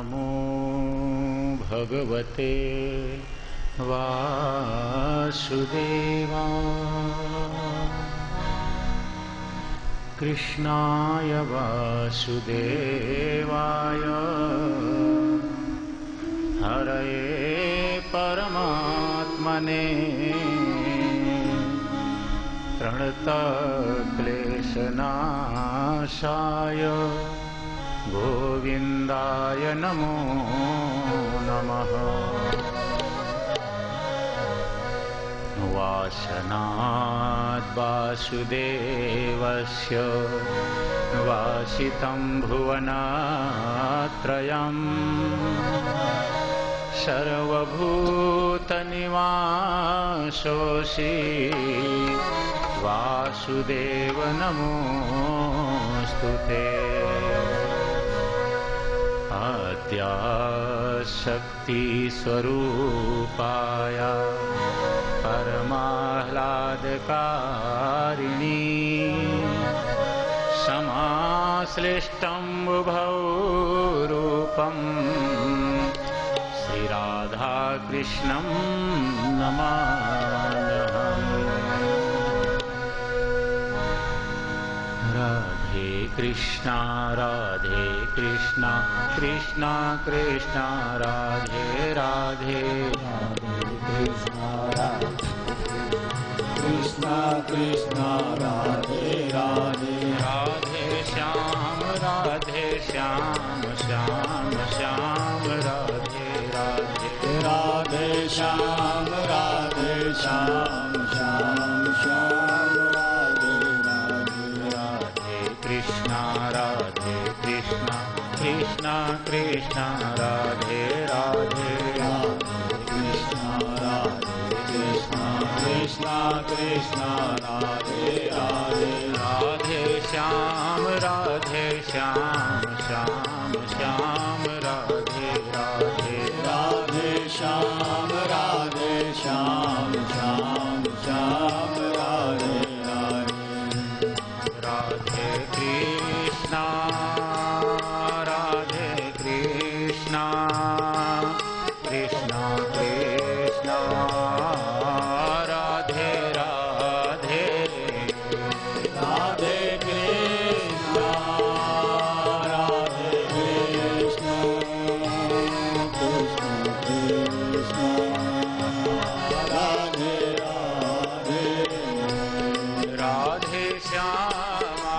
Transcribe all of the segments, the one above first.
नमो भगवते वासुदेवाय। कृष्णाय वासुदेवाय हरये परमात्मने प्रणतक्लेशनाशाय गोविन्दाय नमो नमः। वासनाद् वासुदेवस्य वासितं भुवनत्रयम् सर्वभूतनिवासोऽसि वासुदेव नमोऽस्तु ते। आद्याशक्तिस्वरूपाय परमाह्लादकारिणी समाश्लिष्टं बुभौ रूपं श्रीराधाकृष्णं नमाम्यहम्। राधे कृष्णा कृष्णा कृष्णा राधे राधे कृष्णा कृष्णा कृष्णा राधे राधे राधे श्याम श्याम श्याम राधे राधे राधे श्याम श्याम श्याम राधे राधे राधे कृष्णा कृष्णा कृष्णा राधे राधे कृष्णा कृष्णा कृष्णा राधे राधे राधे श्याम श्याम राधे राधे राधे श्याम श्याम राधे राधे राधे कृष्णा कृष्णा कृष्णा कृष्णा राधे राधे राधे कृष्णा कृष्णा कृष्णा राधे राधे राधे श्यामा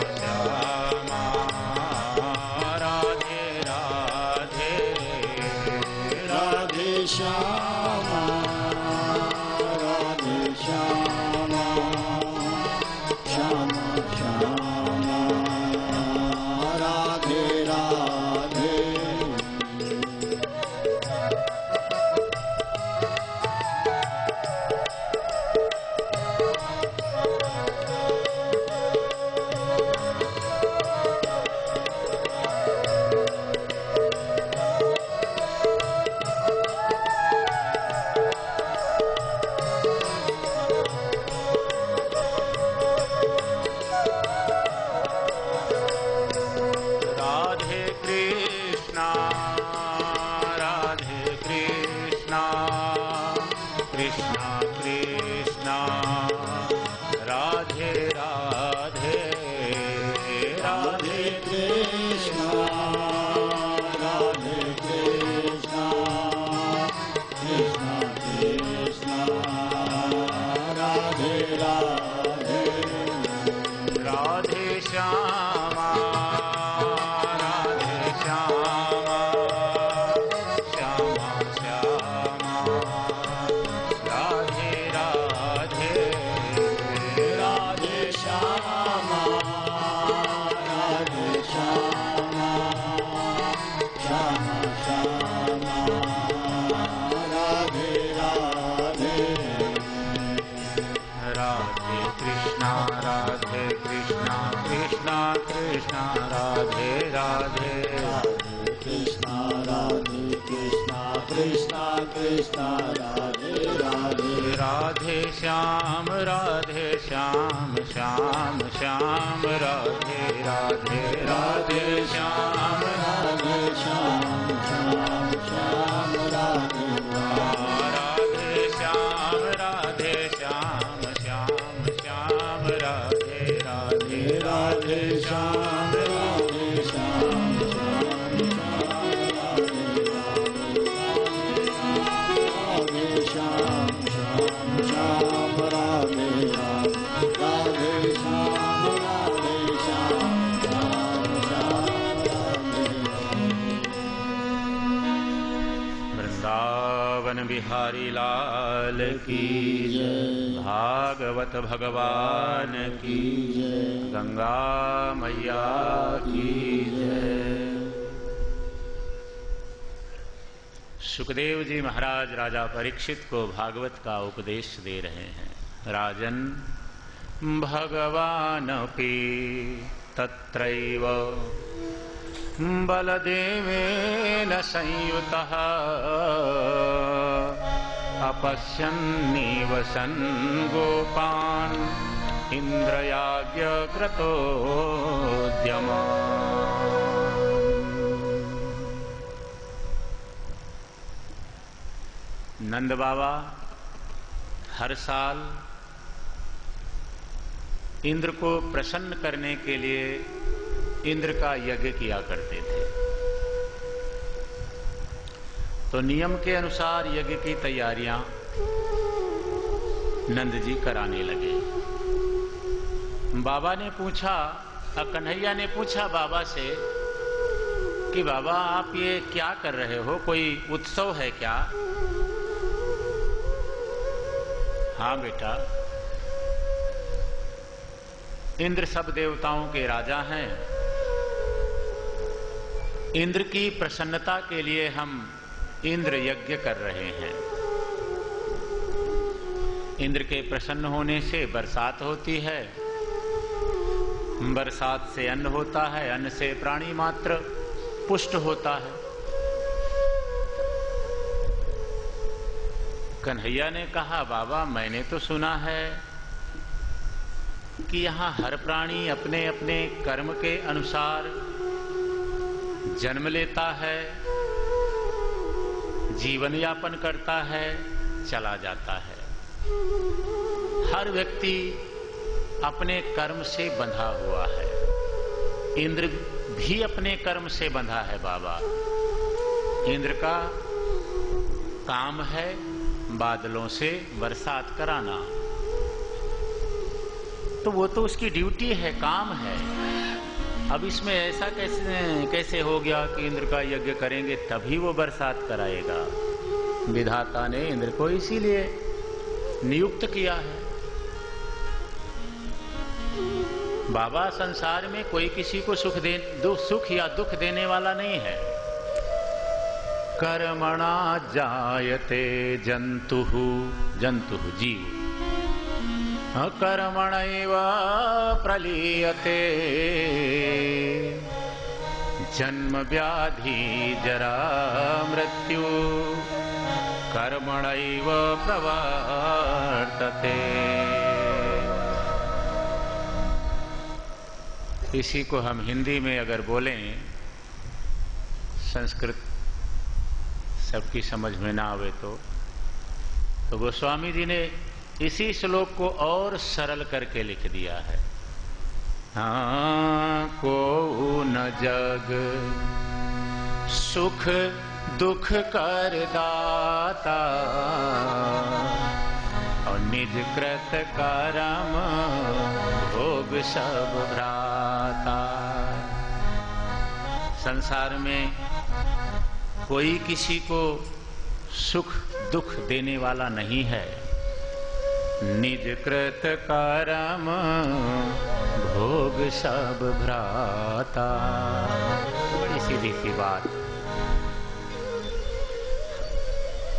श्यामा राधे राधे राधे श्यामा श्यामा राधे राधे राधे कृष्णा कृष्णा कृष्णा राधे राधे राधे कृष्णा कृष्णा कृष्णा राधे राधे राधे श्यामा श्यामा राधे राधे राधे श्यामा श्यामा राधे राधे राधे कृष्णा कृष्णा कृष्णा राधे राधे कृष्णा कृष्णा राधे राधे राधे श्याम श्याम श्याम राधे राधे राधे श्याम राधे श्याम श्याम श्याम राधे राधे श्याम श्याम श्याम राधे राधे राधे श्याम राधे श्याम श्याम श्याम श्याम राधे राधे श्याम राधे श्याम श्याम राधे वृंदावन बिहारी लाल की जय, भागवत भगवान की जय, गंगा मैया की जय। सुखदेव जी महाराज राजा परीक्षित को भागवत का उपदेश दे रहे हैं। राजन भगवानपि तत्रैव बलदेवेन संयुतः अपश्यन्निवसन् गोपान् इन्द्रयाज्ञक्रतोद्यमान्। नंद बाबा हर साल इंद्र को प्रसन्न करने के लिए इंद्र का यज्ञ किया करते थे। तो नियम के अनुसार यज्ञ की तैयारियां नंद जी कराने लगे। बाबा ने पूछा, कन्हैया ने पूछा बाबा से कि बाबा आप ये क्या कर रहे हो, कोई उत्सव है क्या? हाँ बेटा, इंद्र सब देवताओं के राजा हैं। इंद्र की प्रसन्नता के लिए हम इंद्र यज्ञ कर रहे हैं। इंद्र के प्रसन्न होने से बरसात होती है, बरसात से अन्न होता है, अन्न से प्राणी मात्र पुष्ट होता है। कन्हैया ने कहा बाबा मैंने तो सुना है कि यहाँ हर प्राणी अपने अपने कर्म के अनुसार जन्म लेता है, जीवन यापन करता है, चला जाता है। हर व्यक्ति अपने कर्म से बंधा हुआ है। इंद्र भी अपने कर्म से बंधा है बाबा। इंद्र का काम है बादलों से बरसात कराना, तो वो तो उसकी ड्यूटी है, काम है। अब इसमें ऐसा कैसे हो गया कि इंद्र का यज्ञ करेंगे तभी वो बरसात कराएगा? विधाता ने इंद्र को इसीलिए नियुक्त किया है। बाबा संसार में कोई किसी को सुख या दुख देने वाला नहीं है। कर्मणा जायते जंतुः जीव, कर्मणैव प्रलीयते जन्म व्याधि जरा मृत्यु कर्मणैव प्रवर्तते। इसी को हम हिंदी में अगर बोलें, संस्कृत सबकी समझ में ना आवे तो गोस्वामी जी ने इसी श्लोक को और सरल करके लिख दिया है। हाँ, को न जग सुख दुख कर दाता और निज कृत कर्म भोग सब भ्राता। संसार में कोई किसी को सुख दुख देने वाला नहीं है। निज कृत कर्म भोग सब भ्राता। बड़ी सीधी सी बात।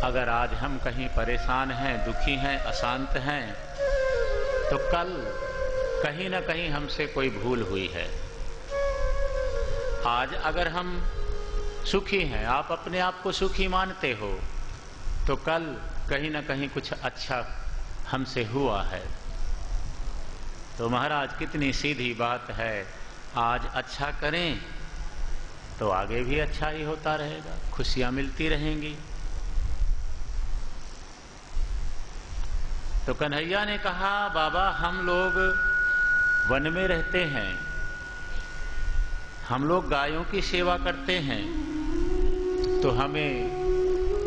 अगर आज हम कहीं परेशान हैं, दुखी हैं, अशांत हैं, तो कल कहीं ना कहीं हमसे कोई भूल हुई है। आज अगर हम सुखी हैं, आप अपने आप को सुखी मानते हो, तो कल कहीं ना कहीं कुछ अच्छा हमसे हुआ है। तो महाराज कितनी सीधी बात है, आज अच्छा करें तो आगे भी अच्छा ही होता रहेगा, खुशियां मिलती रहेंगी। तो कन्हैया ने कहा, बाबा हम लोग वन में रहते हैं, हम लोग गायों की सेवा करते हैं, तो हमें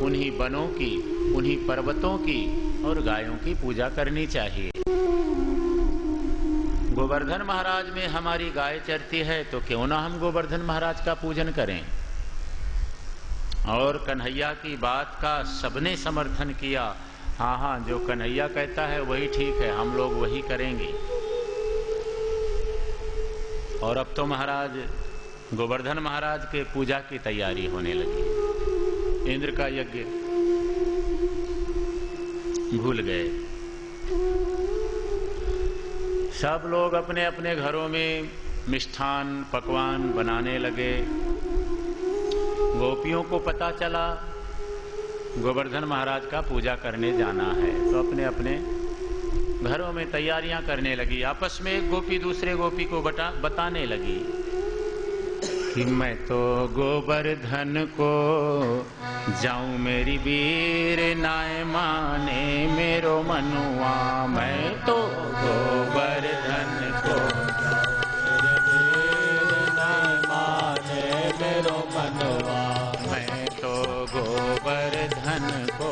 उन्हीं वनों की, उन्हीं पर्वतों की और गायों की पूजा करनी चाहिए। गोवर्धन महाराज में हमारी गाय चरती है, तो क्यों ना हम गोवर्धन महाराज का पूजन करें। और कन्हैया की बात का सबने समर्थन किया। हाँ हाँ, जो कन्हैया कहता है वही ठीक है, हम लोग वही करेंगे। और अब तो महाराज गोवर्धन महाराज के पूजा की तैयारी होने लगी। इंद्र का यज्ञ भूल गए। सब लोग अपने अपने घरों में मिष्ठान पकवान बनाने लगे। गोपियों को पता चला गोवर्धन महाराज का पूजा करने जाना है, तो अपने अपने घरों में तैयारियां करने लगी। आपस में एक गोपी दूसरे गोपी को बताने लगी कि मैं तो गोवर्धन को जाऊं मेरी वीर नाय माने मेरो मनुआ। मैं तो गोवर्धन को नाय माने मेरो मनुआ। मैं तो गोवर्धन को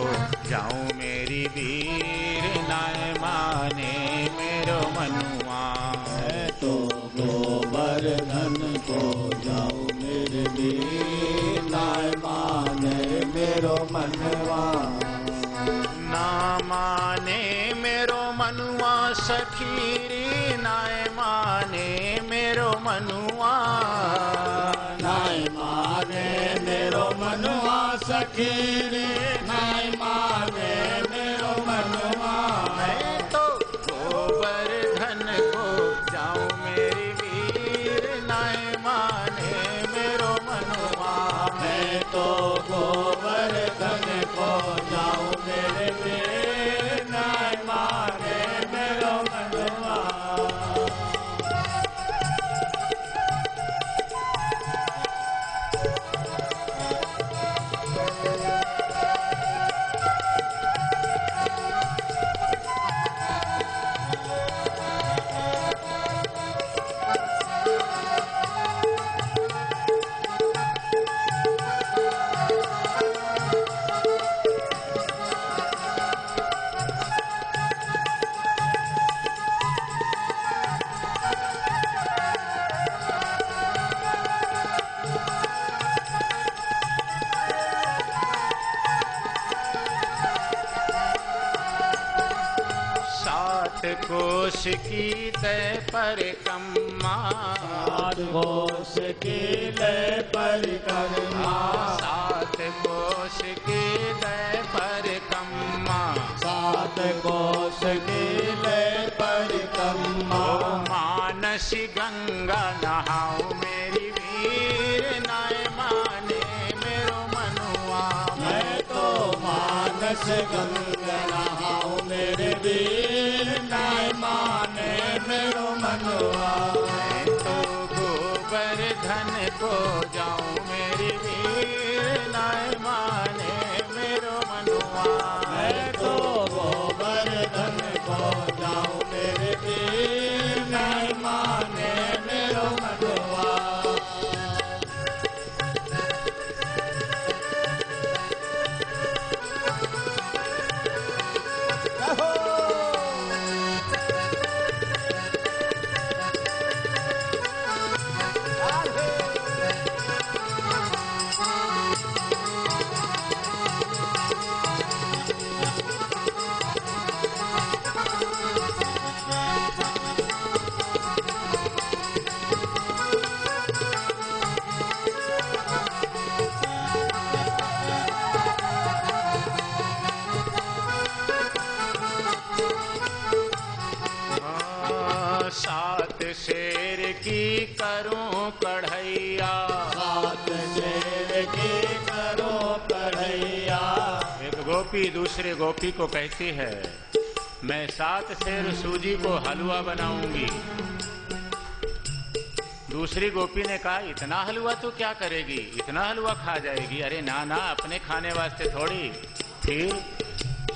जाऊं मेरी वीर नाय माने मेरो मनुआ। मैं तो गोवर्धन को जाऊं मेरे वीर नाय माने मेरो मनुआ। ना माने मेरो मनुआ सखीरी नाय माने मेरो मनुआ। नाय माने मेरो मनुआ सखीरी नाय माने मेरो मनुआ। मैं तो गोवर्धन को जाऊं मेरी वीर नाय माने मेरो मनुआ। मैं तो गोवर्धन को जाऊं मेरे वीर नाय माने मेरो मनुआ। कोश की तय परिक्रमा। सात कोश की तय परिक्रमा। सात कोश की तय परिक्रमा। सात कोश की तय परिक्रमा। मानसी गंगा नहाओ मेरी वीर नाय माने मेरो मनुआ। मैं तो मानस गंगा नहाऊं मेरे वीर नाय माने मेरो मनुआ। मैं तो गोवर्धन को जाऊं मेरी वीर नाय माने मेरो मनुआ। मैं तो गोवर्धन को जाऊं मेरे वीर नाय माने मेरो मनुआ। सात शेर की करूं कढ़ैया। सात शेर की करो कढ़ैया। एक गोपी दूसरे गोपी को कहती है मैं 7 सेर सूजी को हलवा बनाऊंगी। दूसरी गोपी ने कहा, इतना हलवा तो क्या करेगी, इतना हलवा खा जाएगी। अरे ना ना, अपने खाने वास्ते थोड़ी। फिर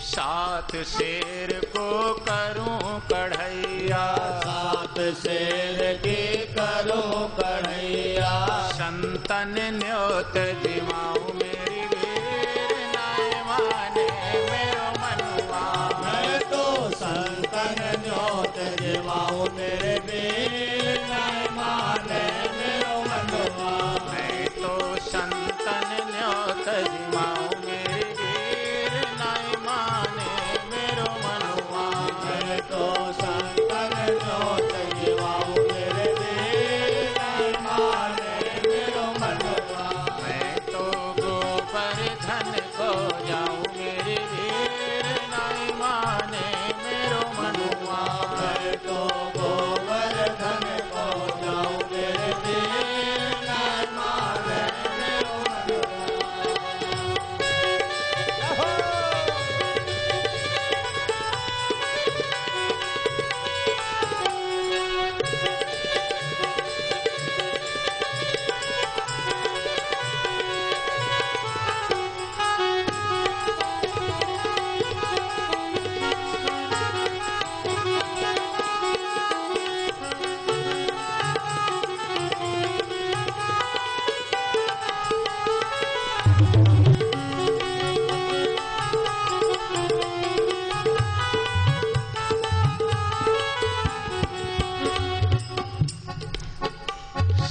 7 सेर को करूं कढ़ैया, 7 सेर की करूं कढ़ैया। संतन न्योत जिमाऊं मेरी वीर, नाय माने मेरो मनुआ। मैं तो संतन न्योत जिमाऊं मेरे वीर, नाय माने मेरो मनुआ। मैं तो संतन न्योत जिमाऊं मेरी वीर, नाय माने मेरो मनुआ। मैं तो संतन न्योत जिमाऊं मेरे वीर, नाय माने मेरो मनुआ। मैं तो गोवर्धन को जाऊं मेरी वीर, नाय माने मेरो मनुआ। मैं तो गोवर्धन को जाऊं मेरे वीर, नाय माने मेरो मनुआ।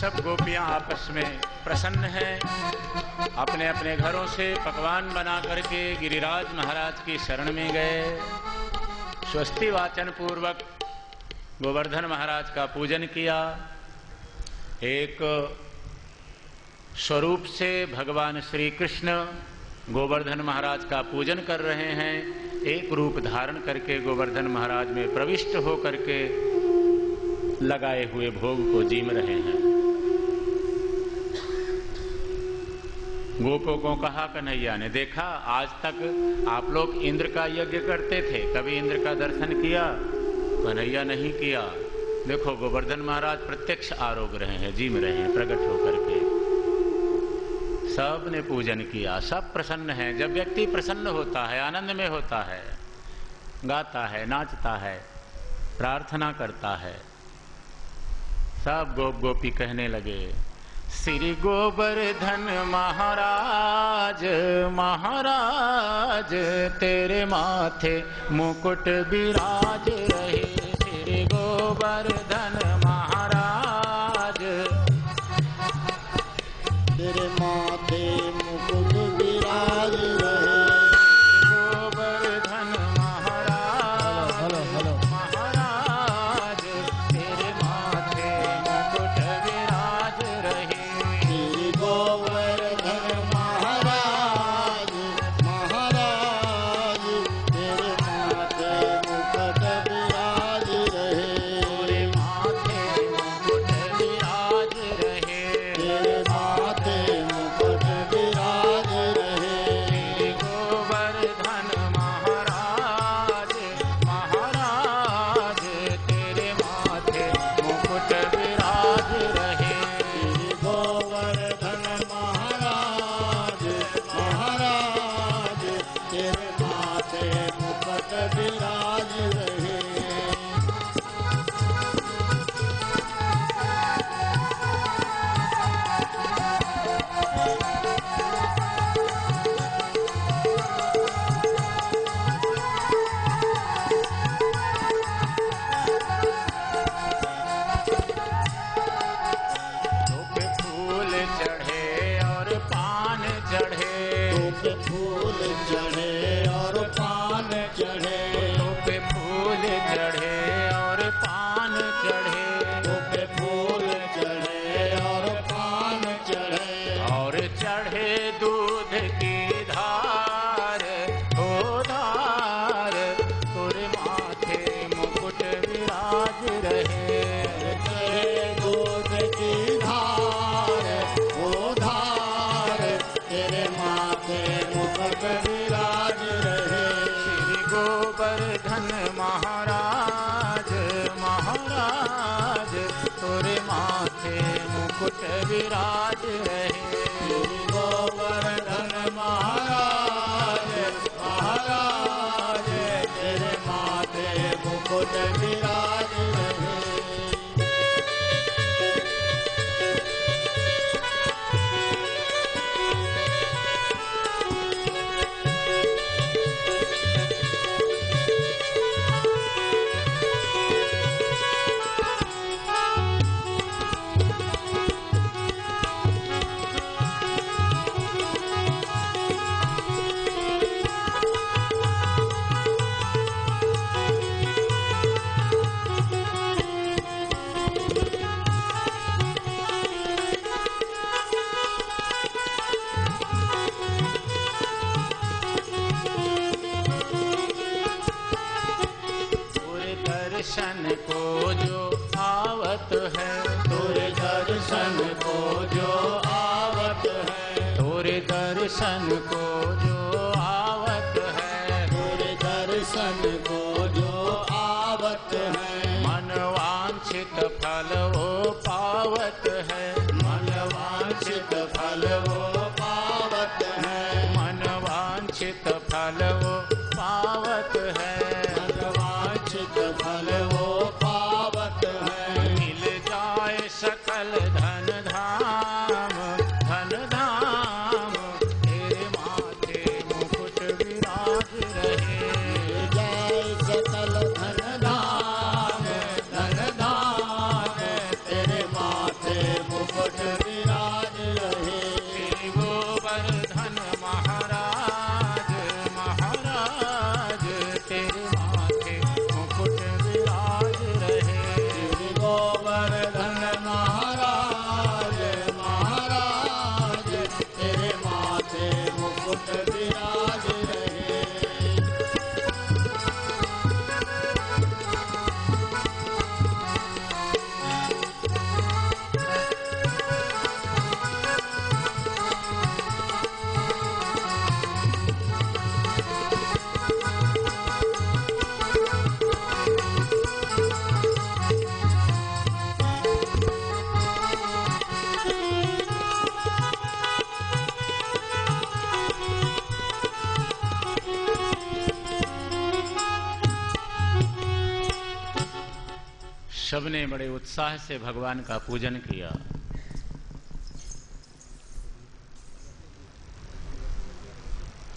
सब गोपियां आपस में प्रसन्न हैं। अपने अपने घरों से पकवान बना करके गिरिराज महाराज की शरण में गए। स्वस्ति वाचन पूर्वक गोवर्धन महाराज का पूजन किया। एक स्वरूप से भगवान श्री कृष्ण गोवर्धन महाराज का पूजन कर रहे हैं। एक रूप धारण करके गोवर्धन महाराज में प्रविष्ट होकर के लगाए हुए भोग को जीम रहे हैं। गोपों को कहा, कन्हैया ने देखा, आज तक आप लोग इंद्र का यज्ञ करते थे, कभी इंद्र का दर्शन किया? कन्हैया नहीं किया। देखो गोवर्धन महाराज प्रत्यक्ष आरोग रहे हैं, जीम रहे हैं प्रकट होकर के। सब ने पूजन किया, सब प्रसन्न हैं। जब व्यक्ति प्रसन्न होता है, आनंद में होता है, गाता है, नाचता है, प्रार्थना करता है, सब गोप गोपी कहने लगे, श्री गोवर्धन महाराज महाराज तेरे माथे मुकुट विराज रहे। श्री गोवर्धन महाराज तेरे माथे मुकुट विराज रहे। गोवर्धन महाराज महाराज तेरे माथे मुकुट विराज रहे। श्री गोवर्धन महाराज महाराज तेरे माथे मुकुट विराज रहे। तेरे माथे मुकुट विराज रहे। तेरे माथे मुकुट विराज रहे। श्री गोवर्धन महाराज महाराज तेरे माथे मुकुट विराज रहे। श्री गोवर्धन महाराज महाराज तेरे माथे मुकुट विराज रहे। पे फूल चढ़े और पान चढ़े। पे फूल चढ़े और पान चढ़े। पे फूल चढ़े और पान चढ़े। पे फूल चढ़े और पान चढ़े। और चढ़े दूध की धार ओ धार तोरे माथे मुकुट विराज रहे। दूध की धार ओ धार तेरे माथे मुकुट विराज रहे। श्री गोवर्धन विराज रहे। गोवर्धन महाराज महाराज तेरे माथे मुकुट विराज रहे। दर्शन को जो आवत है, तोरे दर्शन को जो आवत है, तोरे दर्शन को जो आवत है, तोरे दर्शन को जो आवत है, मन वांछित फल वो पावत है, मन वांछित फल वो पावत है, मन वांछित फल वो पावत है, मन वांछित फल वो पावत है। मिल जाए सकल धन धाम, धन धाम तेरे माथे मुकुट विराज रहे। जय सकल धन धाम तेरे माथे मुकुट विराज रहे। श्री गोवर्धन महाराज महाराज तेरे माथे मुकुट विराज रहे। श्री गोवर्धन महाराज महाराज तेरे माथे मुकुट विराज रहे। सबने बड़े उत्साह से भगवान का पूजन किया।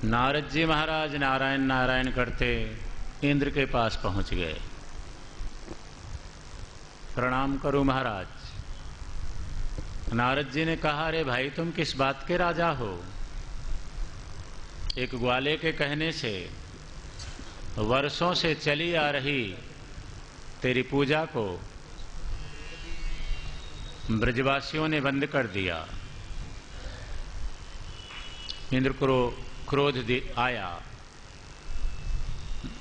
नारद जी महाराज नारायण नारायण करते इंद्र के पास पहुंच गए। प्रणाम करो महाराज। नारद जी ने कहा, अरे भाई तुम किस बात के राजा हो? एक ग्वाले के कहने से वर्षों से चली आ रही तेरी पूजा को ब्रजवासियों ने बंद कर दिया। इंद्र को क्रोध आया।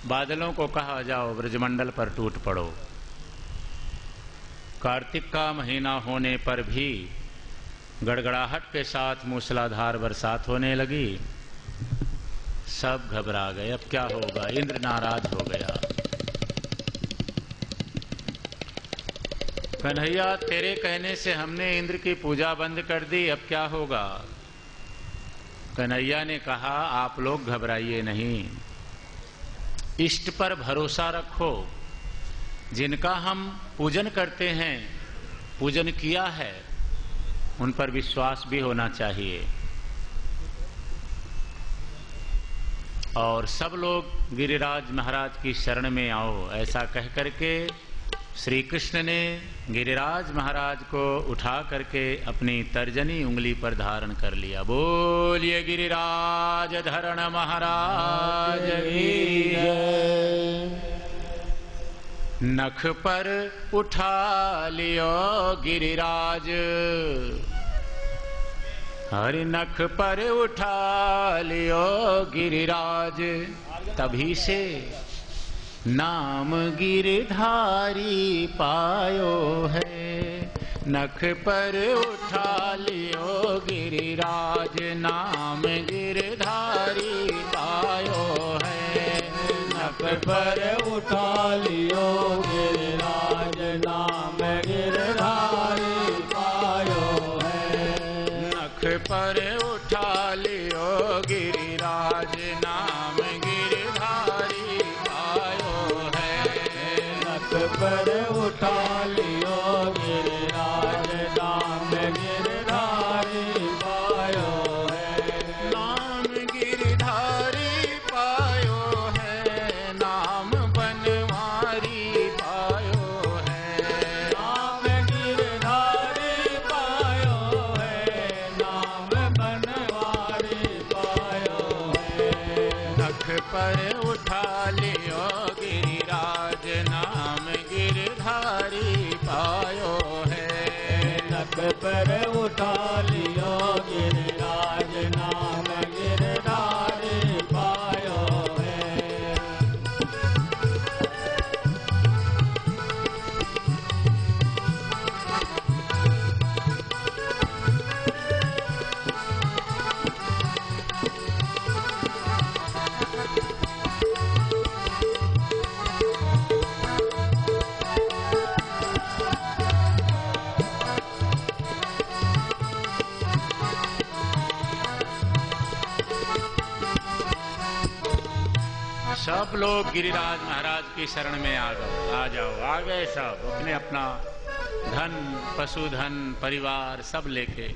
बादलों को कहा, जाओ ब्रजमंडल पर टूट पड़ो। कार्तिक का महीना होने पर भी गड़गड़ाहट के साथ मूसलाधार बरसात होने लगी। सब घबरा गए, अब क्या होगा? इंद्र नाराज हो गया। कन्हैया, तेरे कहने से हमने इंद्र की पूजा बंद कर दी, अब क्या होगा? कन्हैया ने कहा, आप लोग घबराइए नहीं, इष्ट पर भरोसा रखो। जिनका हम पूजन करते हैं, पूजन किया है, उन पर विश्वास भी होना चाहिए। और सब लोग गिरिराज महाराज की शरण में आओ, ऐसा कह करके श्री कृष्ण ने गिरिराज महाराज को उठा करके अपनी तर्जनी उंगली पर धारण कर लिया। बोलिए गिरिराज धरण महाराज की जय। नख पर उठा लियो गिरिराज, हरि नख पर उठा लियो गिरिराज। तभी से नाम गिरधारी पायो है। नख पर उठा लियो गिरिराज, नाम गिरधारी पायो है। नख पर उठा लियो गिरिराज, नाम गिरधारी पायो है। नाम गिरधारी पायो है। नख पर उठा लियो गिरिराज नाम गिरधारी पायो है। नाम गिरधारी पायो है, नाम बनवारी पायो है। नाम गिरधारी पायो है, नाम बनवारी पायो है। नख पर उठा लियो गिरिराज नाम गिरधारी पायो है। नख पर उठा लियो गिरिराज नाम गिरधारी पायो है। सब लोग गिरिराज महाराज की शरण में आ गए सब अपने अपना धन पशुधन परिवार सब लेके।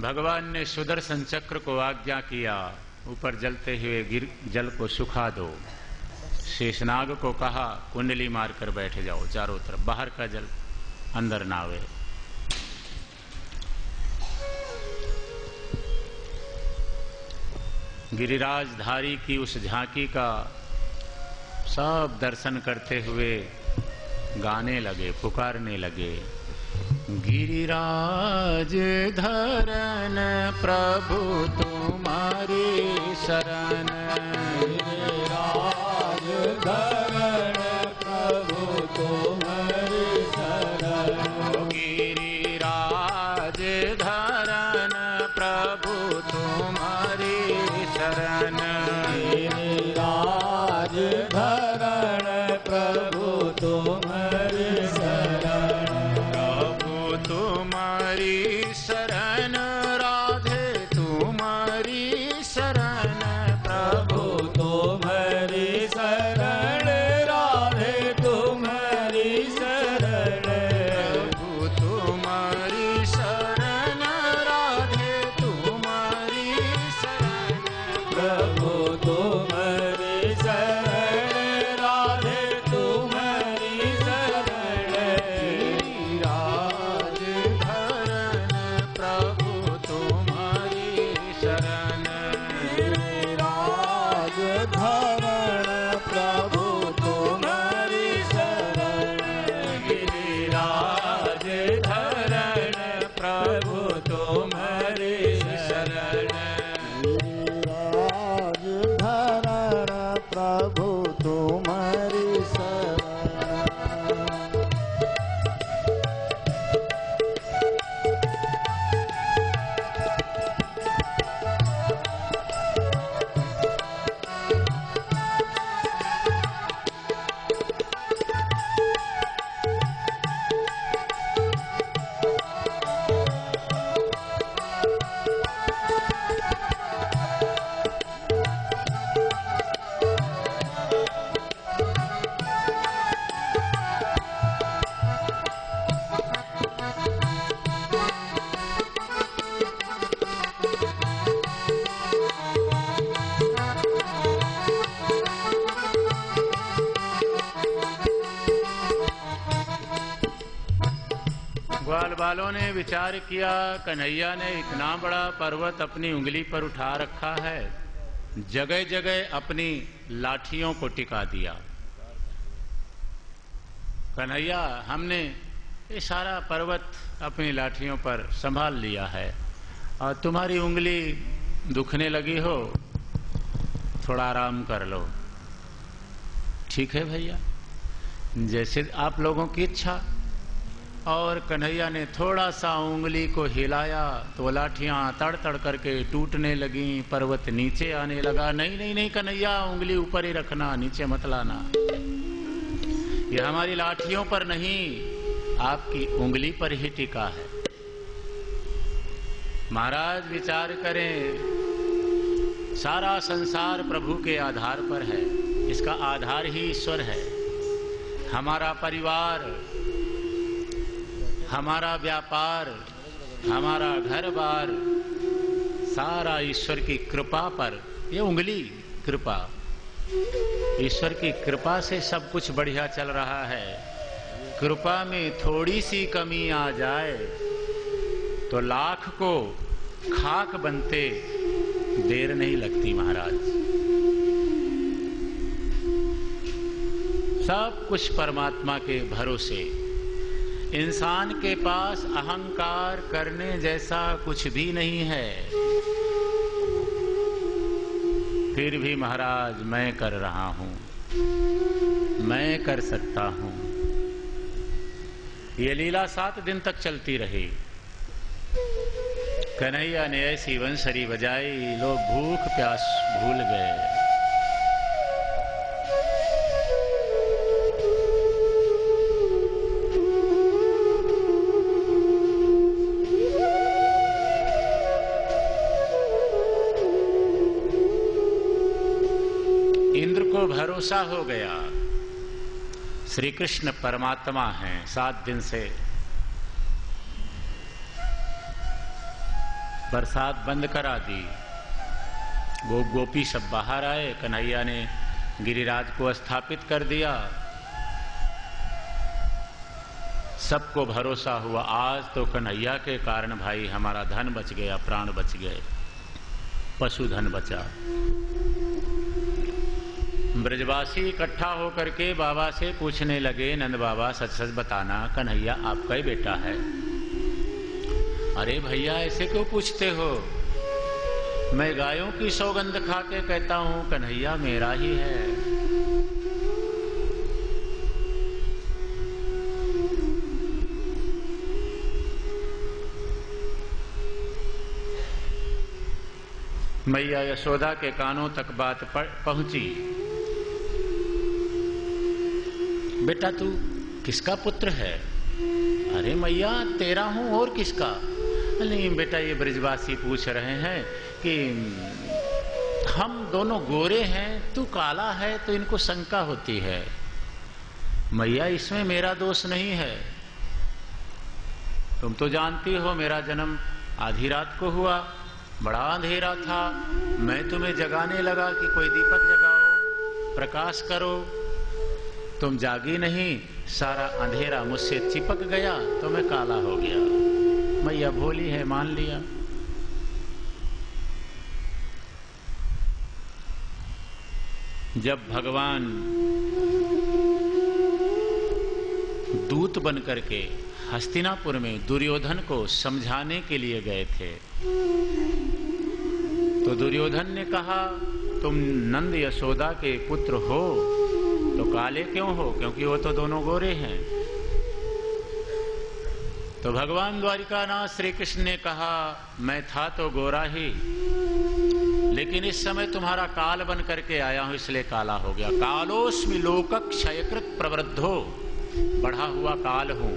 भगवान ने सुदर्शन चक्र को आज्ञा किया, ऊपर जलते हुए जल को सुखा दो। शेषनाग को कहा कुंडली मारकर बैठ जाओ, चारों तरफ बाहर का जल अंदर ना आवे। गिरिराजधारी की उस झांकी का सब दर्शन करते हुए गाने लगे, पुकारने लगे। गिरिराज धरन प्रभु तुम्हारी शरण। गिरिराज धरन प्रभु तुम्हारी शरण। गिरिराज धरन प्रभु तुम्हारी शरण। गिरिराज धरण प्रभु तुम्हारी शरण। प्रभु तुम्हारी शरण राधे तुम्हारी शरण। प्रभु तुम्हारी शरण राधे तुम्हारी शरण। प्रभु तुम्हारी शरण राधे तुम्हारी शरण। प्रभु तुम्हारी शरण राधे तुम्हारी शरण। गिरिराज धरन प्रभु तुम्हारी शरण। गिरिराज धरण प्रभु तुम्हारी शरण। गिरिराज धरन प्रभु तुम्हारी शरण। गिरिराज धरण प्रभु तुम्हारी शरण। ग्वाल बालों ने विचार किया, कन्हैया ने इतना बड़ा पर्वत अपनी उंगली पर उठा रखा है, जगह जगह अपनी लाठियों को टिका दिया। कन्हैया हमने ये सारा पर्वत अपनी लाठियों पर संभाल लिया है और तुम्हारी उंगली दुखने लगी हो, थोड़ा आराम कर लो। ठीक है भैया, जैसे आप लोगों की इच्छा। और कन्हैया ने थोड़ा सा उंगली को हिलाया तो लाठियां तड़ तड़ करके टूटने लगी, पर्वत नीचे आने लगा। नहीं नहीं नहीं कन्हैया, उंगली ऊपर ही रखना, नीचे मत लाना। यह हमारी लाठियों पर नहीं, आपकी उंगली पर ही टिका है। महाराज विचार करें, सारा संसार प्रभु के आधार पर है, इसका आधार ही ईश्वर है। हमारा परिवार, हमारा व्यापार, हमारा घर बार, सारा ईश्वर की कृपा पर, ये उंगली कृपा, ईश्वर की कृपा से सब कुछ बढ़िया चल रहा है। कृपा में थोड़ी सी कमी आ जाए तो लाख को खाक बनते देर नहीं लगती महाराज। सब कुछ परमात्मा के भरोसे। इंसान के पास अहंकार करने जैसा कुछ भी नहीं है। फिर भी महाराज मैं कर रहा हूं, मैं कर सकता हूं। ये लीला 7 दिन तक चलती रही। कन्हैया ने ऐसी वंसरी बजाई, लोग भूख प्यास भूल गए। इंद्र को भरोसा हो गया, श्री कृष्ण परमात्मा हैं। 7 दिन से बरसात बंद करा दी। गोपी सब बाहर आए, कन्हैया ने गिरिराज को स्थापित कर दिया। सबको भरोसा हुआ आज तो कन्हैया के कारण भाई हमारा धन बच गया, प्राण बच गए, पशुधन बचा। ब्रजवासी इकट्ठा होकर के बाबा से पूछने लगे, नंद बाबा सच सच बताना, कन्हैया आपका ही बेटा है? अरे भैया ऐसे क्यों पूछते हो? मैं गायों की सौगंध खा के कहता हूं कन्हैया मेरा ही है। मैया यशोदा के कानों तक बात पहुंची। बेटा तू किसका पुत्र है? अरे मैया तेरा हूं और किसका? नहीं बेटा ये ब्रजवासी पूछ रहे हैं कि हम दोनों गोरे हैं, तू काला है, तो इनको शंका होती है। मैया इसमें मेरा दोष नहीं है। तुम तो जानती हो मेरा जन्म आधी रात को हुआ, बड़ा अंधेरा था। मैं तुम्हें जगाने लगा कि कोई दीपक जगाओ, प्रकाश करो, तुम जागी नहीं, सारा अंधेरा मुझसे चिपक गया तो मैं काला हो गया। मैया भोली है, मान लिया। जब भगवान दूत बन करके हस्तिनापुर में दुर्योधन को समझाने के लिए गए थे, तो दुर्योधन ने कहा तुम नंद यशोदा के पुत्र हो तो काले क्यों हो? क्योंकि वो तो दोनों गोरे हैं। तो भगवान द्वारिकानाथ श्री कृष्ण ने कहा मैं था तो गोरा ही, लेकिन इस समय तुम्हारा काल बन करके आया हूं इसलिए काला हो गया। कालोस्मि लोक क्षयकृत प्रवृद्धो, बढ़ा हुआ काल हूं।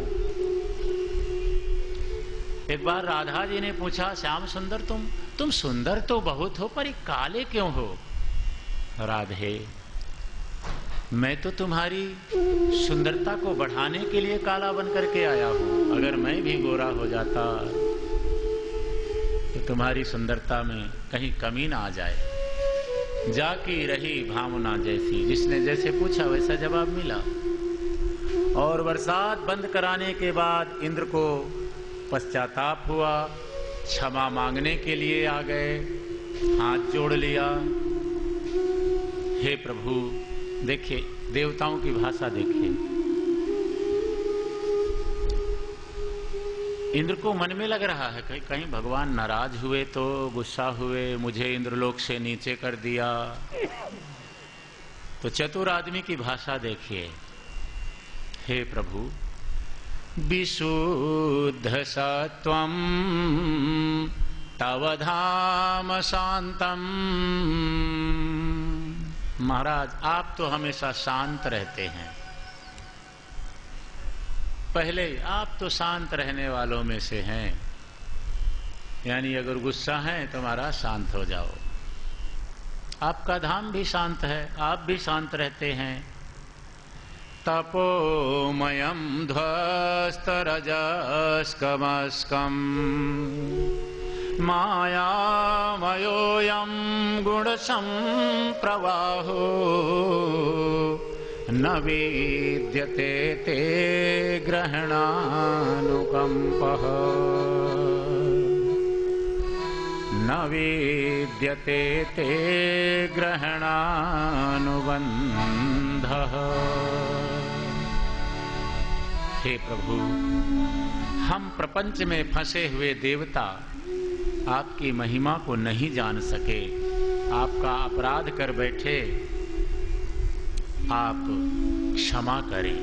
एक बार राधा जी ने पूछा श्याम सुंदर तुम सुंदर तो बहुत हो पर काले क्यों हो? राधे मैं तो तुम्हारी सुंदरता को बढ़ाने के लिए काला बन करके आया हूं। अगर मैं भी गोरा हो जाता तो तुम्हारी सुंदरता में कहीं कमी ना आ जाए। जाकी रही भावना जैसी, जिसने जैसे पूछा वैसा जवाब मिला। और बरसात बंद कराने के बाद इंद्र को पश्चाताप हुआ, क्षमा मांगने के लिए आ गए, हाथ जोड़ लिया। हे प्रभु, देखिए देवताओं की भाषा देखिए। इंद्र को मन में लग रहा है कहीं भगवान नाराज हुए तो, गुस्सा हुए, मुझे इंद्रलोक से नीचे कर दिया। तो चतुर आदमी की भाषा देखिए। हे प्रभु, विशुद्ध सत्वम तव धाम शांतम। महाराज आप तो हमेशा शांत रहते हैं। पहले आप तो शांत रहने वालों में से हैं, यानी अगर गुस्सा है तो महाराज शांत हो जाओ। आपका धाम भी शांत है, आप भी शांत रहते हैं। तपोमयं ध्वस्तरजस्कमस्कं मायामयोऽयं गुणसंप्रवाहो न विद्यते ते ग्रहणानुकम्पः न विद्यते ते ग्रहणानुबन्धः। हे प्रभु, हम प्रपंच में फंसे हुए देवता आपकी महिमा को नहीं जान सके, आपका अपराध कर बैठे, आप क्षमा करें।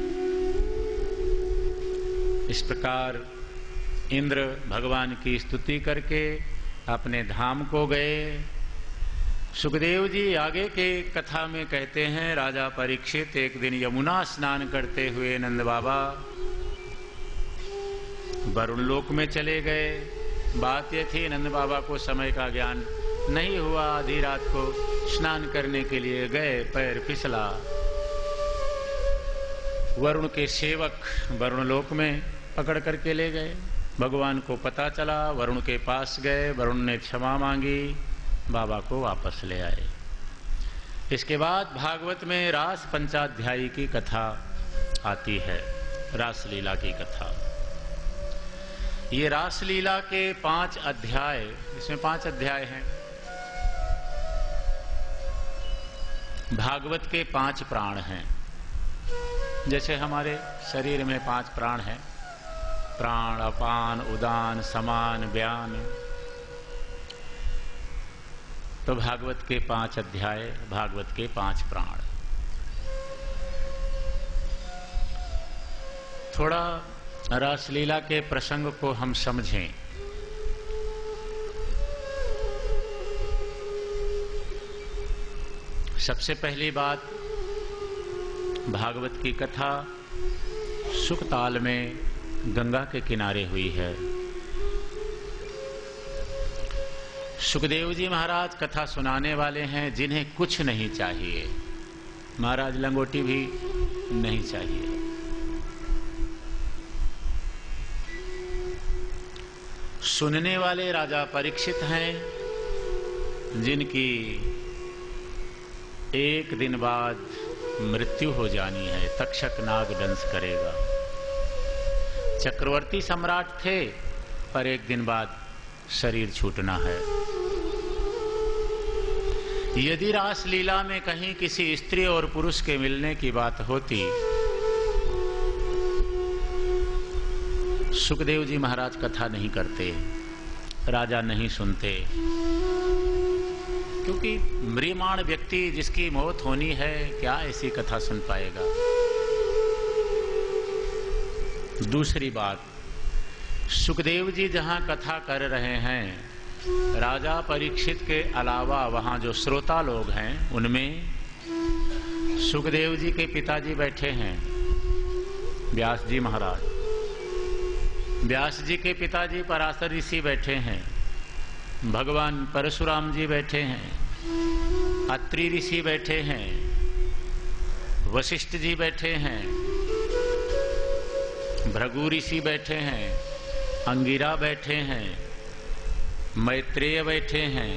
इस प्रकार इंद्र भगवान की स्तुति करके अपने धाम को गए। सुखदेव जी आगे के कथा में कहते हैं, राजा परीक्षित एक दिन यमुना स्नान करते हुए नंद बाबा वरुण लोक में चले गए। बात यह थी, नंद बाबा को समय का ज्ञान नहीं हुआ। आधी रात को स्नान करने के लिए गए, पैर फिसला। वरुण के सेवक वरुण लोक में पकड़ करके ले गए। भगवान को पता चला, वरुण के पास गए, वरुण ने क्षमा मांगी, बाबा को वापस ले आए। इसके बाद भागवत में रास पंचाध्यायी की कथा आती है, रासलीला की कथा। ये रासलीला के 5 अध्याय, इसमें 5 अध्याय हैं। भागवत के 5 प्राण हैं। जैसे हमारे शरीर में 5 प्राण हैं, प्राण, अपान, उदान, समान, व्यान। तो भागवत के 5 अध्याय, भागवत के 5 प्राण। थोड़ा रासलीला के प्रसंग को हम समझें। सबसे पहली बात, भागवत की कथा सुखताल में गंगा के किनारे हुई है। सुखदेव जी महाराज कथा सुनाने वाले हैं, जिन्हें कुछ नहीं चाहिए, महाराज लंगोटी भी नहीं चाहिए। सुनने वाले राजा परीक्षित हैं, जिनकी एक दिन बाद मृत्यु हो जानी है, तक्षक नाग दंश करेगा। चक्रवर्ती सम्राट थे, पर एक दिन बाद शरीर छूटना है। यदि रासलीला में कहीं किसी स्त्री और पुरुष के मिलने की बात होती, सुखदेव जी महाराज कथा नहीं करते, राजा नहीं सुनते, क्योंकि म्रियमाण व्यक्ति जिसकी मौत होनी है, क्या ऐसी कथा सुन पाएगा। दूसरी बात, सुखदेव जी जहां कथा कर रहे हैं, राजा परीक्षित के अलावा वहां जो श्रोता लोग हैं, उनमें सुखदेव जी के पिताजी बैठे हैं, व्यास जी महाराज। व्यास जी के पिताजी पराशर ऋषि बैठे हैं, भगवान परशुराम जी बैठे हैं, अत्रि ऋषि बैठे हैं, वशिष्ठ जी बैठे हैं, भृगु ऋषि बैठे हैं, अंगिरा बैठे हैं, मैत्रेय बैठे हैं,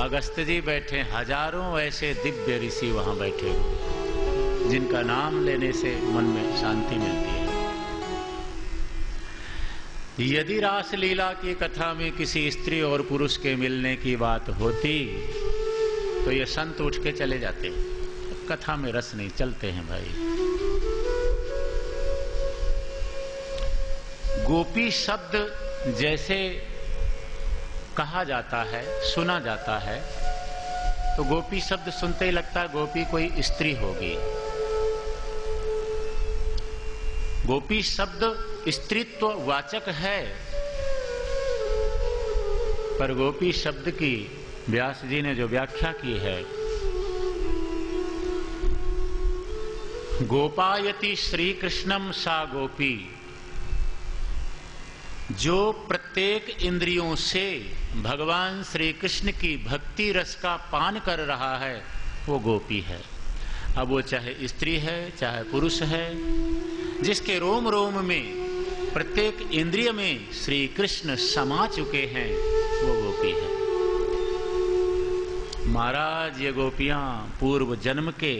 अगस्त जी बैठे, हजारों ऐसे दिव्य ऋषि वहां बैठे हुए, जिनका नाम लेने से मन में शांति मिलती है। यदि रासलीला की कथा में किसी स्त्री और पुरुष के मिलने की बात होती, तो ये संत उठ के चले जाते। कथा में रस नहीं, चलते हैं भाई। गोपी शब्द जैसे कहा जाता है, सुना जाता है, तो गोपी शब्द सुनते ही लगता है गोपी कोई स्त्री होगी। गोपी शब्द स्त्रीत्व वाचक है, पर गोपी शब्द की व्यास जी ने जो व्याख्या की है, गोपायति श्री कृष्णम सा गोपी, जो प्रत्येक इंद्रियों से भगवान श्री कृष्ण की भक्ति रस का पान कर रहा है वो गोपी है। अब वो चाहे स्त्री है चाहे पुरुष है, जिसके रोम रोम में प्रत्येक इंद्रिय में श्री कृष्ण समा चुके हैं वो गोपी है। महाराज ये गोपियां पूर्व जन्म के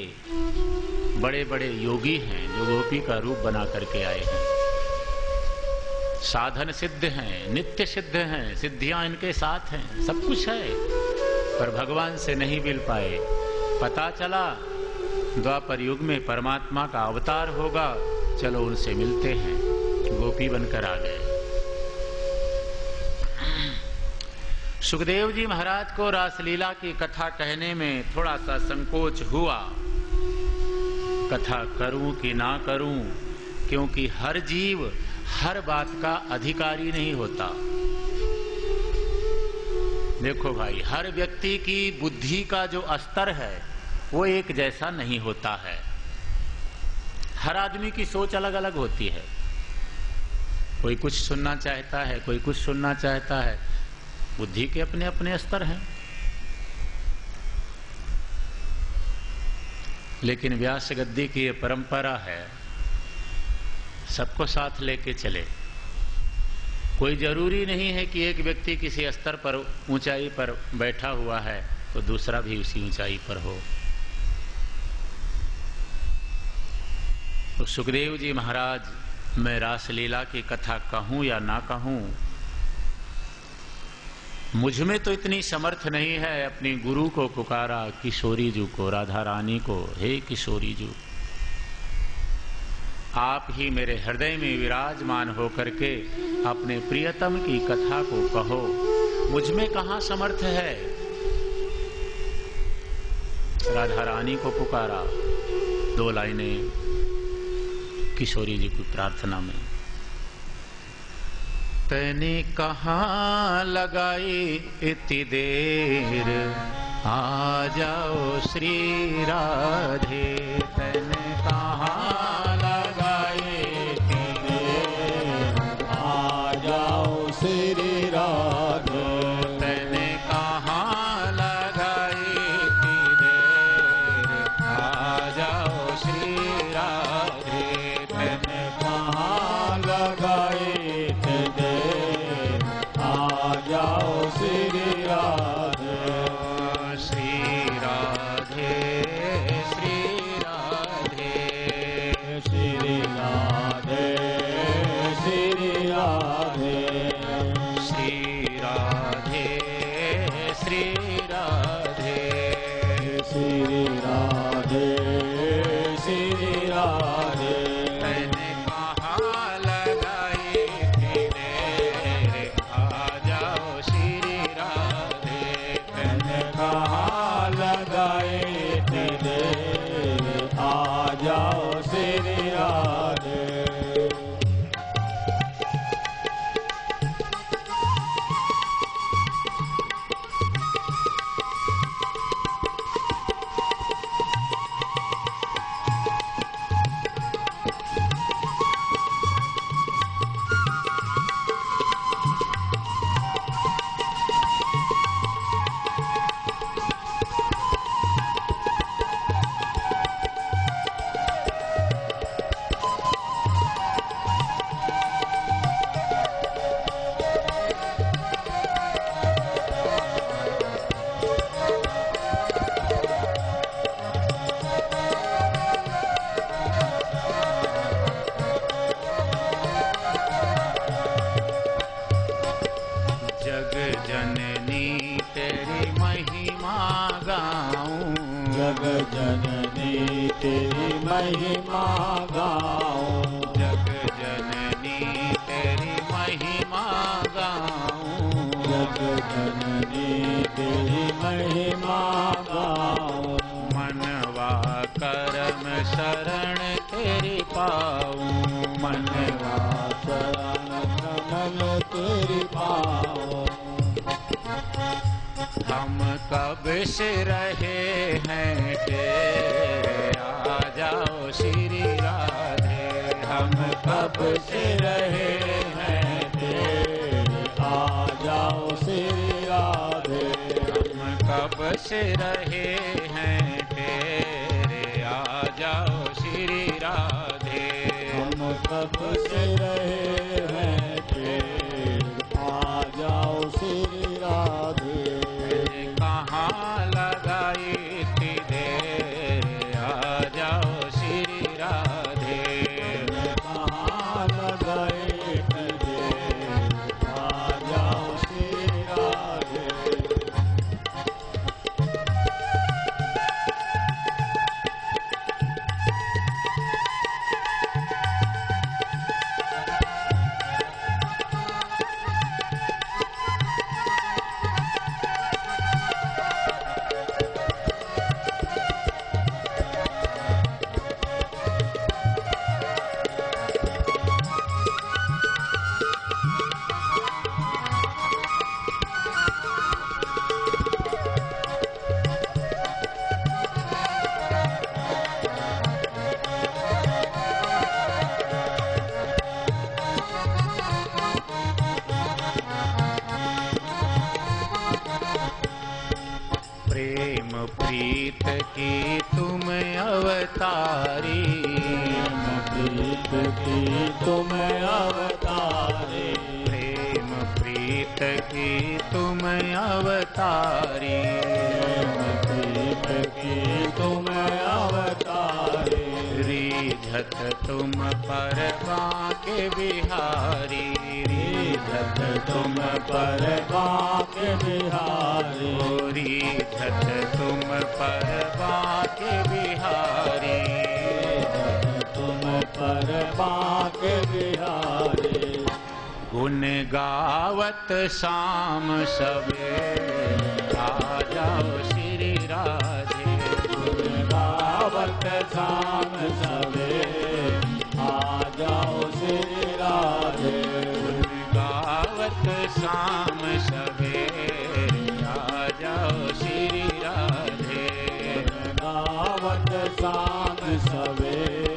बड़े बड़े योगी हैं जो गोपी का रूप बना करके आए हैं। साधन सिद्ध हैं, नित्य सिद्ध हैं, सिद्धियां इनके साथ हैं, सब कुछ है, पर भगवान से नहीं मिल पाए। पता चला द्वापर युग में परमात्मा का अवतार होगा, चलो उनसे मिलते हैं, गोपी बनकर आ गए। सुखदेव जी महाराज को रासलीला की कथा कहने में थोड़ा सा संकोच हुआ, कथा करूं कि ना करूं, क्योंकि हर जीव हर बात का अधिकारी नहीं होता। देखो भाई, हर व्यक्ति की बुद्धि का जो स्तर है वो एक जैसा नहीं होता है। हर आदमी की सोच अलग अलग होती है। कोई कुछ सुनना चाहता है, कोई कुछ सुनना चाहता है, बुद्धि के अपने अपने स्तर हैं। लेकिन व्यास गद्दी की ये परंपरा है, सबको साथ लेके चले। कोई जरूरी नहीं है कि एक व्यक्ति किसी स्तर पर ऊंचाई पर बैठा हुआ है तो दूसरा भी उसी ऊंचाई पर हो। तो सुखदेव जी महाराज, मैं रासलीला की कथा कहूं या ना कहूं, मुझ में तो इतनी समर्थ नहीं है। अपनी गुरु को पुकारा, किशोरी जी को, राधा रानी को, हे किशोरी जी, आप ही मेरे हृदय में विराजमान होकर के अपने प्रियतम की कथा को कहो। मुझ में कहाँ समर्थ है। राधा रानी को पुकारा, 2 लाइनें किशोरी जी की प्रार्थना में। तने कहाँ लगाई इतनी देर, आ जाओ श्री राधे। तने कहाँ लगाई इतनी देर, आ जाओ श्री राधे। तने कहाँ लगाई इतनी देर, आ जाओ श्री राधे। तने कहाँ लगाई इतनी देर, आ जाओ श्री राधे। श्री राधे, श्री राधे, श्री राधे, श्री राधे, श्री राधे, श्री राधे, श्री राधे, श्री राधे। मैंने कहाँ लगाई इतनी देर, आ जाओ श्री राधे। मैंने कहाँ लगाई इतनी देर, आ जाओ श्री राधे। जग जननी तेरी महिमा गाऊं, जग जननी तेरी महिमा गाऊं। जग जननी तेरी महिमा गाऊं। जग जननी तेरी महिमा गाऊं। मनवा कर्म शरण तेरी पाऊं। मनवा शरण कमल तेरी पाओ। हम कब से रहे हैं तेरे, आ जाओ श्री राधे। हम कब से रहे हैं तेरे, से रहे हैं तेरे, आ जाओ श्री राधे। हम कब से रहे हैं तेरे, आ जाओ श्री राधे। कहाँ लगाई थी देर, आ जाओ श्री राधे। कहाँ लगाई थी देर, आ जाओ श्री राधे। प्रेम प्रीत की तुम अवतारी, प्रीत की तुम अवतारी। प्रेम प्रीत की तुम अवतारी। प्रीत की तुम अवतारी। रीझत तुम पर बांके बिहारी, रीझत तुम पर बांके बिहारी। रीझत तुम पर बांके बिहारी। तुम पर बांके बिहारी। गुण गावत शाम सवेरे, आ जाओ श्री राधे। गुण गावत शाम सवेरे, आ जाओ श्री राधे। गुण गावत शाम सवेरे, आ जाओ श्री राधे। गावत शाम सवेरे,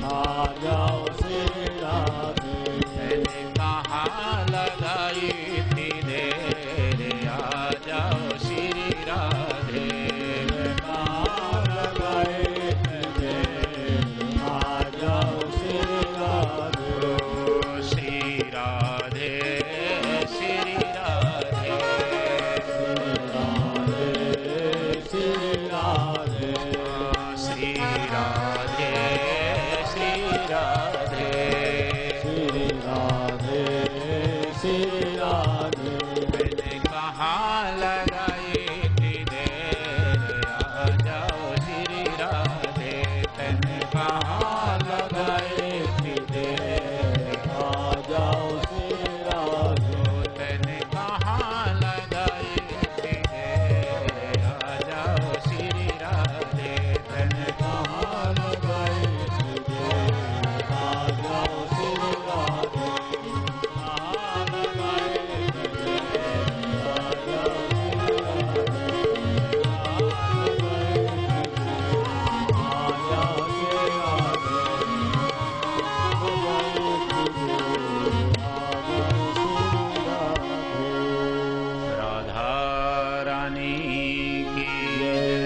आ जाओ श्री राधे। मैंने कहाँ लगाई थी देर, आ जाओ श्री राधे। कहाँ लगाए थे, आ जाओ श्री राधे। ओ श्री राधे, श्री राधे। श्री राधे। श्री राधे, श्री राधे। श्री राधे। श्री राधे। मैंने कहाँ लगाई थी देर, आ जाओ श्री राधे। तैने कहाँ लगाए थी देर, आ जाओ श्री राधे। तैने कहाँ लगाई थी देर, आ जाओ श्री राधे। तैने कहाँ लगाए थे देर, आ जाओ श्री राधे। कहाँ लगाए थे देर, आ जाओ श्री राधे। कहाँ लगाए थे देर, आ जाओ श्री राधे। राधा रानी की जय।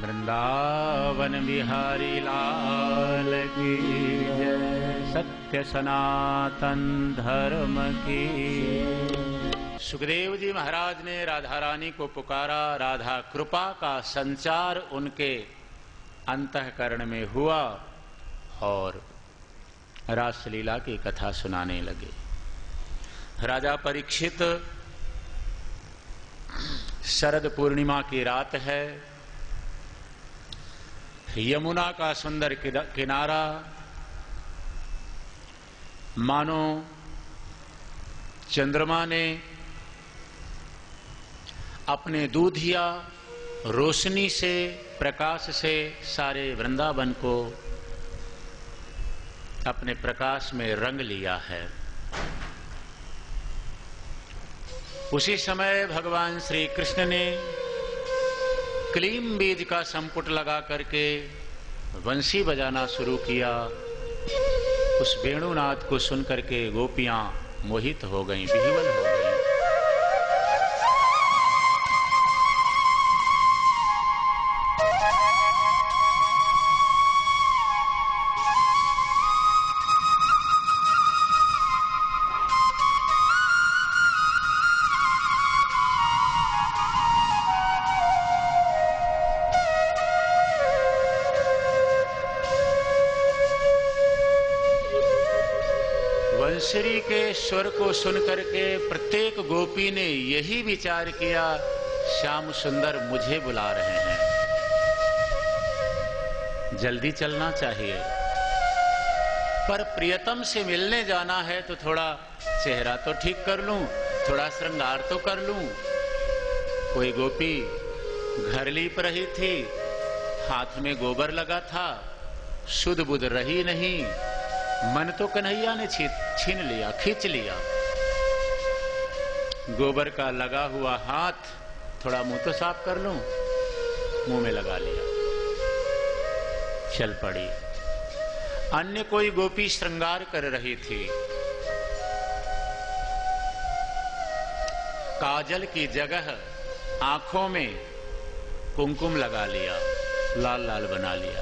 वृंदावन बिहारी लाल की जय। सत्य सनातन धर्म की। सुखदेव जी महाराज ने राधा रानी को पुकारा। राधा कृपा का संचार उनके अंतःकरण में हुआ और रासलीला की कथा सुनाने लगे। राजा परीक्षित, शरद पूर्णिमा की रात है। यमुना का सुंदर किनारा मानो चंद्रमा ने अपने दूधिया रोशनी से, प्रकाश से सारे वृंदावन को अपने प्रकाश में रंग लिया है। उसी समय भगवान श्री कृष्ण ने क्लीम बीज का संपुट लगा करके वंशी बजाना शुरू किया। उस वेणुनाद को सुनकर के गोपियां मोहित हो गईं, विह्वल हो गईं। बांसुरी के स्वर को सुनकर के प्रत्येक गोपी ने यही विचार किया, श्याम सुंदर मुझे बुला रहे हैं, जल्दी चलना चाहिए। पर प्रियतम से मिलने जाना है तो थोड़ा चेहरा तो ठीक कर लूं, थोड़ा श्रृंगार तो कर लूं। कोई गोपी घर लीप रही थी, हाथ में गोबर लगा था, शुद्ध बुद्ध रही नहीं, मन तो कन्हैया ने छीन लिया, खींच लिया। गोबर का लगा हुआ हाथ, थोड़ा मुंह तो साफ कर लूं, मुंह में लगा लिया, चल पड़ी। अन्य कोई गोपी श्रृंगार कर रही थी, काजल की जगह आंखों में कुमकुम लगा लिया, लाल लाल बना लिया।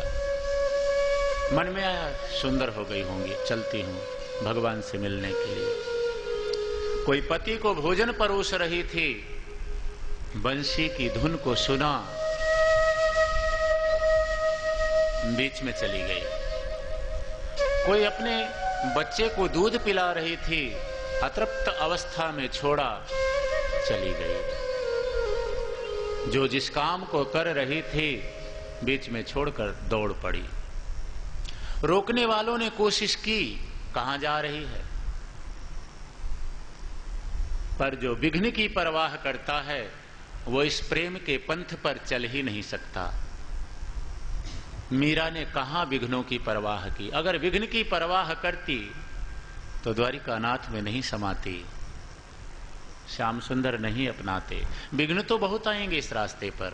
मन में आया सुंदर हो गई होंगी, चलती हूं भगवान से मिलने के लिए। कोई पति को भोजन परोस रही थी, बंसी की धुन को सुना, बीच में चली गई। कोई अपने बच्चे को दूध पिला रही थी, अतृप्त अवस्था में छोड़ा, चली गई। जो जिस काम को कर रही थी बीच में छोड़कर दौड़ पड़ी। रोकने वालों ने कोशिश की, कहां जा रही है, पर जो विघ्न की परवाह करता है वो इस प्रेम के पंथ पर चल ही नहीं सकता। मीरा ने कहां विघ्नों की परवाह की? अगर विघ्न की परवाह करती तो द्वारिकानाथ में नहीं समाती, श्याम सुंदर नहीं अपनाते। विघ्न तो बहुत आएंगे इस रास्ते पर।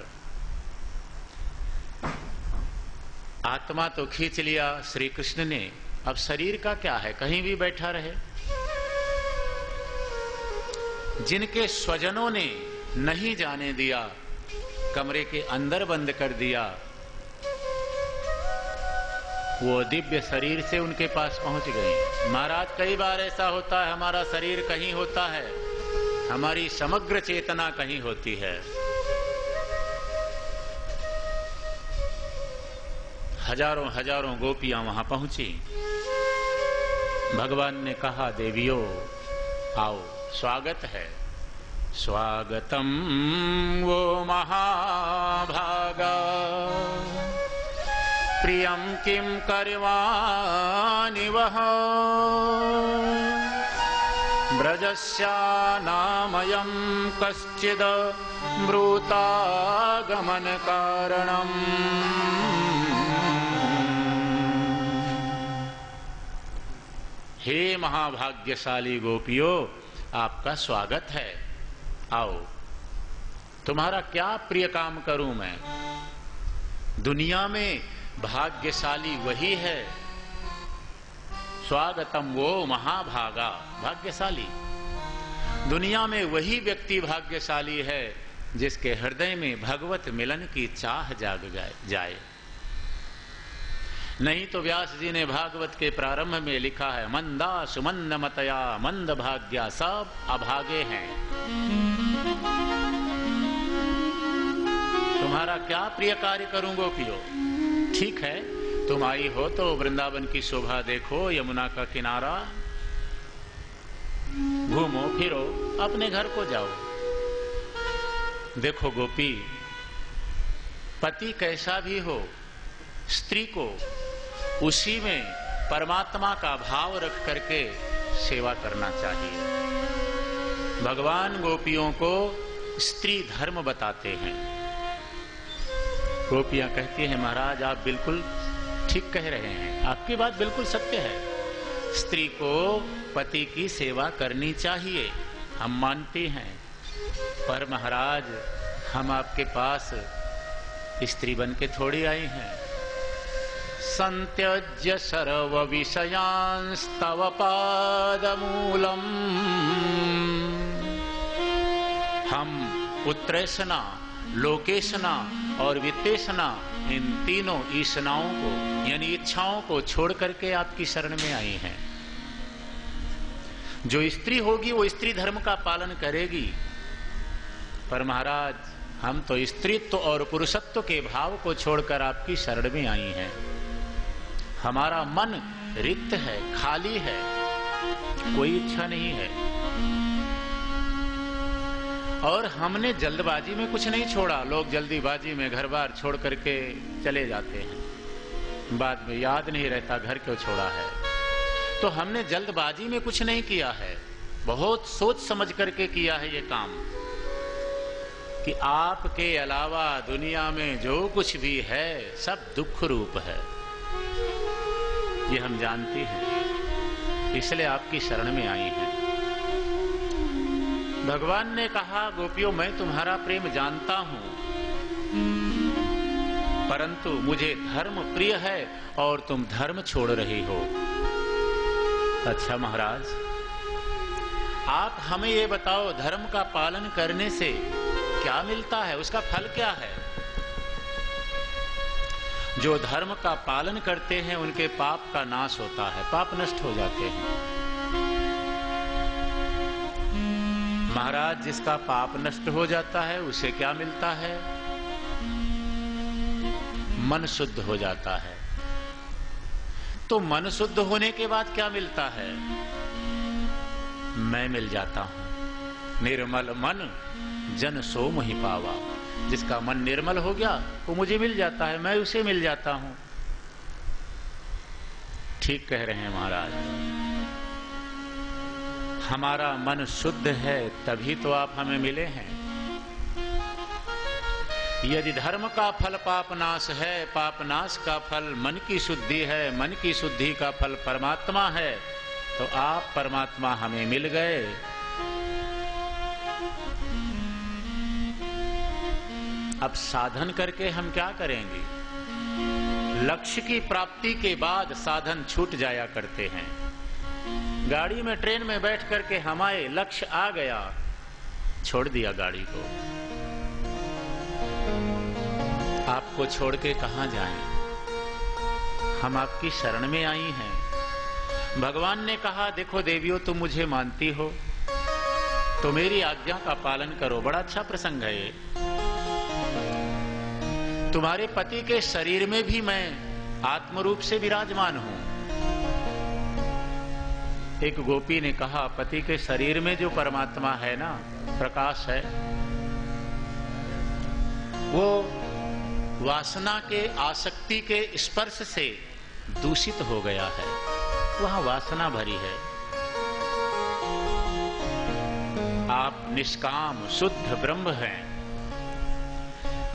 आत्मा तो खींच लिया श्री कृष्ण ने, अब शरीर का क्या है, कहीं भी बैठा रहे। जिनके स्वजनों ने नहीं जाने दिया, कमरे के अंदर बंद कर दिया, वो दिव्य शरीर से उनके पास पहुंच गए। महाराज, कई बार ऐसा होता है, हमारा शरीर कहीं होता है, हमारी समग्र चेतना कहीं होती है। हजारों हजारों गोपियां वहां पहुंची। भगवान ने कहा, देवियों आओ, स्वागत है। स्वागतम वो महाभागा, प्रियम किम करवाणि वह, ब्रजस्यानामयं कश्चिद ब्रूतागमन कारणम्। हे महाभाग्यशाली गोपियों, आपका स्वागत है, आओ। तुम्हारा क्या प्रिय काम करूं मैं? दुनिया में भाग्यशाली वही है, स्वागतम वो महाभागा, भाग्यशाली। दुनिया में वही व्यक्ति भाग्यशाली है जिसके हृदय में भगवत मिलन की चाह जाग जाए। नहीं तो व्यास जी ने भागवत के प्रारंभ में लिखा है, मंदा सुमंद मतया मंद भाग्या, सब अभागे हैं। तुम्हारा क्या प्रिय कार्य करूं गोपियों? ठीक है, तुम आई हो तो वृंदावन की शोभा देखो, यमुना का किनारा, घूमो फिरो, अपने घर को जाओ। देखो गोपी, पति कैसा भी हो, स्त्री को उसी में परमात्मा का भाव रख करके सेवा करना चाहिए। भगवान गोपियों को स्त्री धर्म बताते हैं। गोपियां कहती हैं, महाराज आप बिल्कुल ठीक कह रहे हैं, आपकी बात बिल्कुल सत्य है। स्त्री को पति की सेवा करनी चाहिए, हम मानते हैं। पर महाराज, हम आपके पास स्त्री बन के थोड़ी आई हैं। संत्यज्य सर्व विषयांस्तव पादमूलम, हम उत्तरेषणा, लोकेशना और वित्तेषणा, इन तीनों ईशनाओं को यानी इच्छाओं को छोड़ करके आपकी शरण में आई हैं। जो स्त्री होगी वो स्त्री धर्म का पालन करेगी। पर महाराज, हम तो स्त्रीत्व और पुरुषत्व के भाव को छोड़कर आपकी शरण में आई हैं। हमारा मन रिक्त है, खाली है, कोई इच्छा नहीं है। और हमने जल्दबाजी में कुछ नहीं छोड़ा। लोग जल्दीबाजी में घर बार छोड़ करके चले जाते हैं, बाद में याद नहीं रहता घर क्यों छोड़ा है। तो हमने जल्दबाजी में कुछ नहीं किया है, बहुत सोच समझ करके किया है ये काम कि आपके अलावा दुनिया में जो कुछ भी है सब दुख रूप है, ये हम जानते हैं, इसलिए आपकी शरण में आई हैं। भगवान ने कहा, गोपियों मैं तुम्हारा प्रेम जानता हूं, परंतु मुझे धर्म प्रिय है और तुम धर्म छोड़ रही हो। अच्छा महाराज, आप हमें ये बताओ, धर्म का पालन करने से क्या मिलता है, उसका फल क्या है? जो धर्म का पालन करते हैं उनके पाप का नाश होता है, पाप नष्ट हो जाते हैं। महाराज, जिसका पाप नष्ट हो जाता है उसे क्या मिलता है? मन शुद्ध हो जाता है। तो मन शुद्ध होने के बाद क्या मिलता है? मैं मिल जाता हूं। निर्मल मन जन सो मोहि पावा। जिसका मन निर्मल हो गया वो मुझे मिल जाता है, मैं उसे मिल जाता हूं। ठीक कह रहे हैं महाराज, हमारा मन शुद्ध है तभी तो आप हमें मिले हैं। यदि धर्म का फल पापनाश है, पापनाश का फल मन की शुद्धि है, मन की शुद्धि का फल परमात्मा है, तो आप परमात्मा हमें मिल गए। अब साधन करके हम क्या करेंगे? लक्ष्य की प्राप्ति के बाद साधन छूट जाया करते हैं। गाड़ी में, ट्रेन में बैठ करके हमारे लक्ष्य आ गया, छोड़ दिया गाड़ी को। आपको छोड़ के कहां जाएं? हम आपकी शरण में आई हैं। भगवान ने कहा, देखो देवियों, तुम मुझे मानती हो तो मेरी आज्ञा का पालन करो। बड़ा अच्छा प्रसंग है ये। तुम्हारे पति के शरीर में भी मैं आत्मरूप से विराजमान हूं। एक गोपी ने कहा, पति के शरीर में जो परमात्मा है ना, प्रकाश है, वो वासना के, आसक्ति के स्पर्श से दूषित हो गया है, वहां वासना भरी है। आप निष्काम शुद्ध ब्रह्म हैं।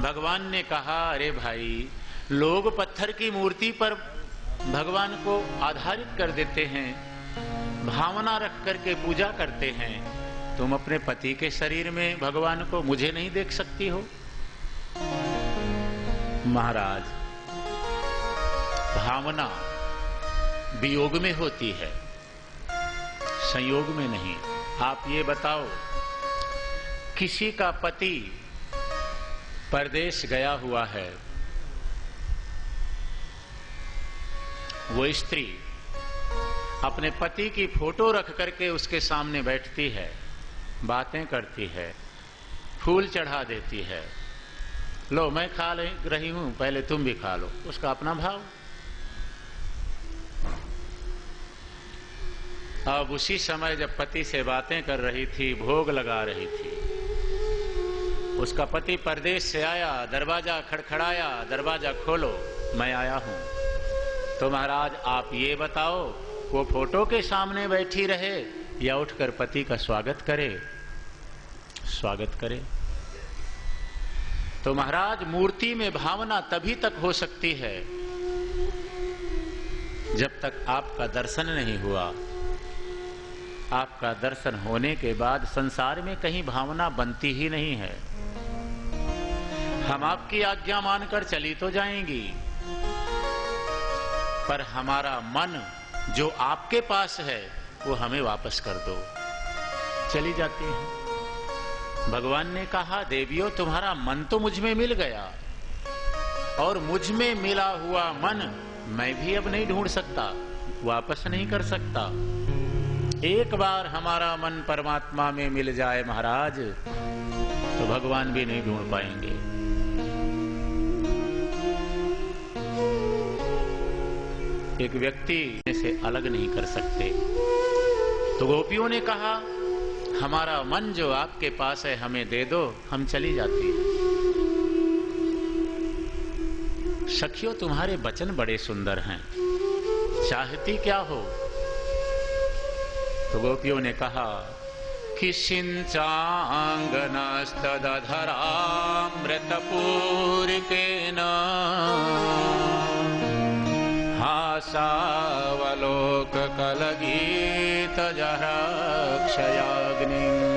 भगवान ने कहा, अरे भाई, लोग पत्थर की मूर्ति पर भगवान को आधारित कर देते हैं, भावना रख करके पूजा करते हैं। तुम अपने पति के शरीर में भगवान को मुझे नहीं देख सकती हो? महाराज, भावना वियोग में होती है, संयोग में नहीं। आप ये बताओ, किसी का पति परदेश गया हुआ है, वो स्त्री अपने पति की फोटो रख करके उसके सामने बैठती है, बातें करती है, फूल चढ़ा देती है, लो मैं खा रही हूं, पहले तुम भी खा लो। उसका अपना भाव। अब उसी समय जब पति से बातें कर रही थी, भोग लगा रही थी, उसका पति परदेश से आया, दरवाजा खड़खड़ाया, दरवाजा खोलो, मैं आया हूं। तो महाराज आप ये बताओ, वो फोटो के सामने बैठी रहे या उठकर पति का स्वागत करे? स्वागत करे। तो महाराज, मूर्ति में भावना तभी तक हो सकती है जब तक आपका दर्शन नहीं हुआ। आपका दर्शन होने के बाद संसार में कहीं भावना बनती ही नहीं है। हम आपकी आज्ञा मानकर चली तो जाएंगी, पर हमारा मन जो आपके पास है वो हमें वापस कर दो, चली जाती है। भगवान ने कहा, देवियों, तुम्हारा मन तो मुझ में मिल गया, और मुझ में मिला हुआ मन मैं भी अब नहीं ढूंढ सकता, वापस नहीं कर सकता। एक बार हमारा मन परमात्मा में मिल जाए महाराज, तो भगवान भी नहीं ढूंढ पाएंगे। एक व्यक्ति से अलग नहीं कर सकते। तो गोपियों ने कहा, हमारा मन जो आपके पास है हमें दे दो, हम चली जाती हैं। सखियों, तुम्हारे वचन बड़े सुंदर हैं, चाहती क्या हो? तो गोपियों ने कहा कि सिंचांगनस्तदधरामृतपूरिकेन हासावलोककलगीतजहरक्षयाग्निम्।